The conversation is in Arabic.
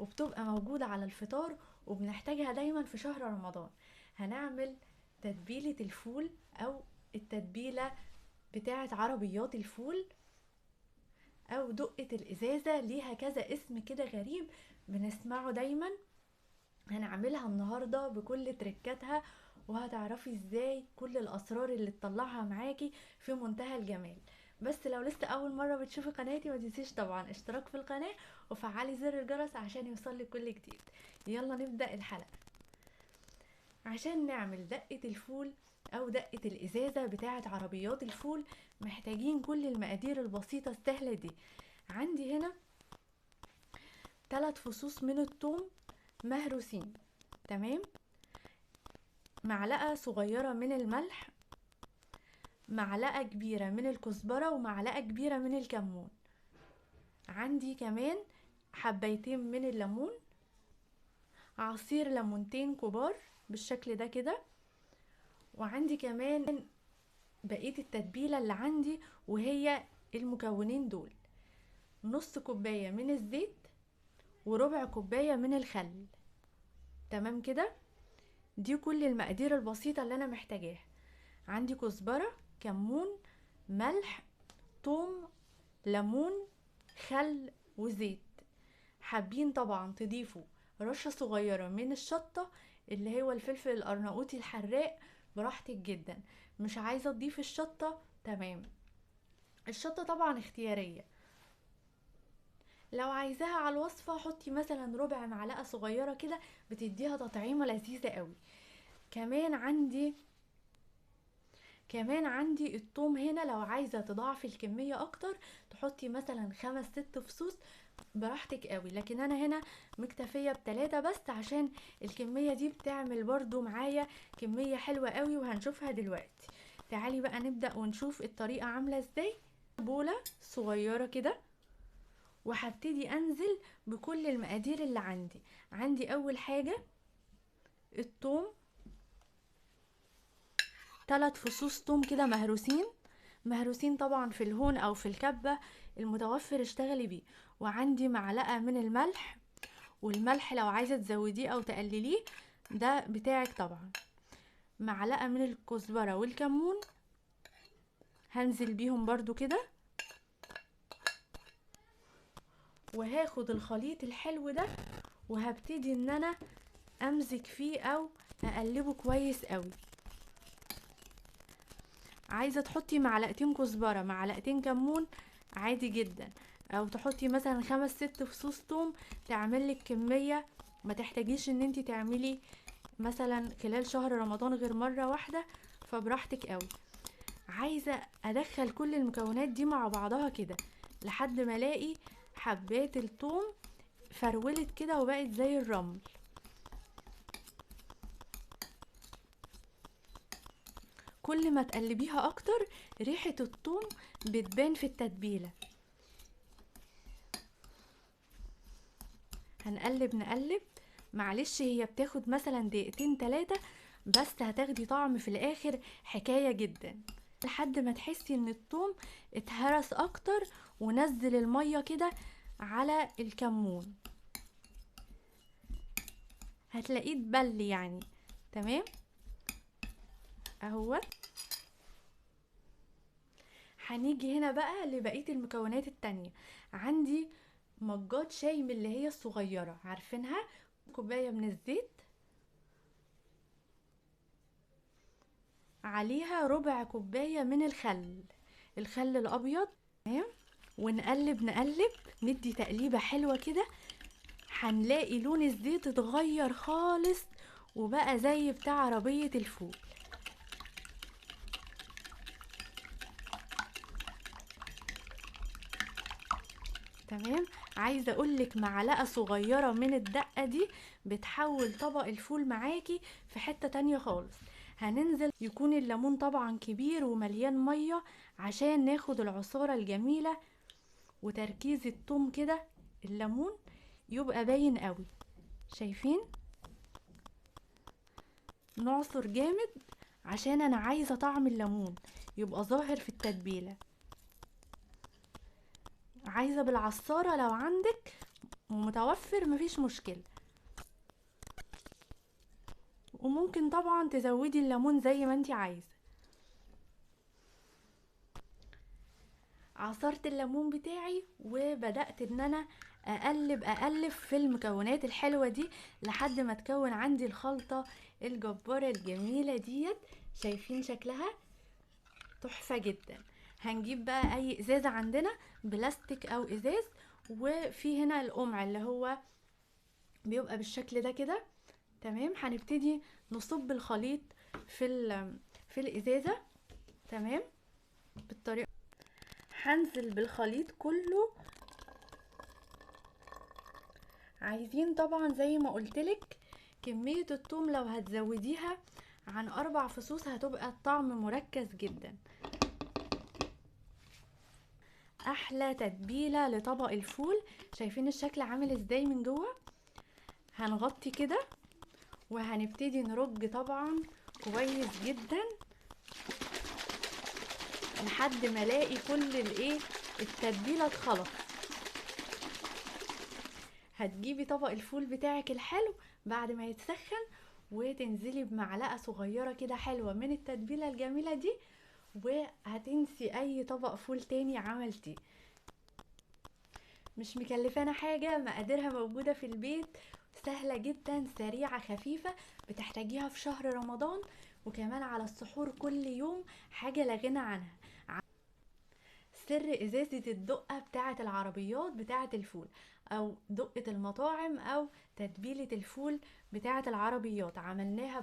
وبتبقى موجودة على الفطار وبنحتاجها دايما في شهر رمضان. هنعمل تتبيلة الفول او التتبيلة بتاعة عربيات الفول او دقة الازازة، ليها كذا اسم كده غريب بنسمعه دايما. هنعملها النهاردة بكل تركاتها، وهتعرفي ازاي كل الاسرار اللي تطلعها معاكي في منتهى الجمال. بس لو لسه اول مرة بتشوفي قناتي ما تنسيش طبعا اشتراك في القناة وفعلي زر الجرس عشان يوصلك كل جديد. يلا نبدأ الحلقة. عشان نعمل دقة الفول او دقة الازازة بتاعة عربيات الفول محتاجين كل المقادير البسيطة السهلة دي. عندي هنا 3 فصوص من الثوم مهروسين، تمام، معلقة صغيرة من الملح، معلقة كبيرة من الكزبرة، ومعلقة كبيرة من الكمون. عندي كمان حبيتين من الليمون، عصير ليمونتين كبار بالشكل ده كده. وعندي كمان بقية التتبيلة اللي عندي، وهي المكونين دول: نص كوباية من الزيت، وربع كوباية من الخل. تمام كده، دي كل المقادير البسيطة اللي انا محتاجاها. عندي كزبرة، كمون، ملح، توم، ليمون، خل، وزيت. حابين طبعا تضيفوا رشة صغيرة من الشطة اللي هو الفلفل القرناطي الحراق، براحتك جدا. مش عايزة تضيف الشطة، تمام، الشطة طبعا اختيارية. لو عايزاها على الوصفة حطي مثلا ربع معلقة صغيرة كده، بتديها تطعيمة لذيذة قوي. كمان عندي الثوم هنا، لو عايزة تضاعفي الكمية اكتر تحطي مثلا 5 6 فصوص، براحتك قوي. لكن انا هنا مكتفية ب3 بس، عشان الكمية دي بتعمل برضو معايا كمية حلوة قوي وهنشوفها دلوقتي. تعالي بقى نبدأ ونشوف الطريقة عاملة ازاي. بولة صغيرة كده، وهبتدي انزل بكل المقادير اللي عندي اول حاجة الثوم، 3 فصوص ثوم كده مهروسين طبعا في الهون او في الكبة المتوفر اشتغلي بيه. وعندي معلقة من الملح، والملح لو عايزة تزوديه او تقلليه ده بتاعك طبعا. معلقة من الكزبرة والكمون هنزل بيهم برضو كده، وهاخد الخليط الحلو ده وهبتدي ان انا امزج فيه او اقلبه كويس قوي. عايزة تحطي معلقتين كزبرة معلقتين كمون عادي جدا، او تحطي مثلا 5 6 فصوص توم تعملك كمية ما تحتاجيش ان انتي تعملي مثلا خلال شهر رمضان غير مرة واحدة، فبراحتك قوي. عايزة ادخل كل المكونات دي مع بعضها كده لحد ما الاقي حبات الثوم فرولت كده وبقت زي الرمل. كل ما تقلبيها اكتر ريحة الثوم بتبان في التتبيلة. نقلب معلش، هي بتاخد مثلا دقيقتين 3 بس، هتاخدي طعم في الاخر حكاية جدا، لحد ما تحسي ان الثوم اتهرس اكتر. ونزل المية كده على الكمون هتلاقيه اتبل يعني، تمام اهو. هنيجي هنا بقى لبقية المكونات التانية. عندي مجات شاي من اللي هي الصغيرة عارفينها، كوباية من الزيت، عليها ربع كوباية من الخل الابيض، تمام. ونقلب ندي تقليبة حلوة كده، هنلاقي لون الزيت اتغير خالص وبقى زي بتاع عربية الفول. تمام. عايزة اقولك معلقة صغيرة من الدقة دي بتحول طبق الفول معاكي في حتة تانية خالص. هننزل يكون الليمون طبعا كبير ومليان مية عشان ناخد العصارة الجميلة، وتركيز الثوم كده الليمون يبقى باين قوي. شايفين؟ نعصر جامد عشان انا عايزة طعم الليمون يبقى ظاهر في التتبيلة. عايزة بالعصارة لو عندك متوفر مفيش مشكلة. وممكن طبعا تزودي الليمون زي ما انتي عايزة. عصرت الليمون بتاعي وبدأت ان انا اقلب في المكونات الحلوة دي لحد ما تكون عندي الخلطة الجبارة الجميلة ديت. شايفين شكلها تحفة جدا. هنجيب بقى اي ازازة عندنا، بلاستيك او ازاز، وفي هنا القمع اللي هو بيبقى بالشكل ده كده. تمام. هنبتدي نصب الخليط في الازازة. تمام. بالطريقة هنزل بالخليط كله. عايزين طبعا زي ما قلتلك كمية الثوم لو هتزوديها عن 4 فصوص هتبقى الطعم مركز جدا. احلى تتبيلة لطبق الفول. شايفين الشكل عامل ازاي من جوه. هنغطي كده وهنبتدي نرج طبعا كويس جدا لحد ما الاقي كل التتبيله اتخلط. هتجيبي طبق الفول بتاعك الحلو بعد ما يتسخن وتنزلي بمعلقه صغيره كده حلوه من التتبيله الجميله دي، وهتنسي اي طبق فول تاني عملتيه. مش مكلفانا حاجه، مقاديرها موجوده في البيت، سهله جدا، سريعه، خفيفه، بتحتاجيها في شهر رمضان وكمان على السحور كل يوم، حاجه لا غنى عنها. سر ازازة الدقة بتاعة العربيات بتاعة الفول، او دقة المطاعم، او تتبيلة الفول بتاعة العربيات، عملناها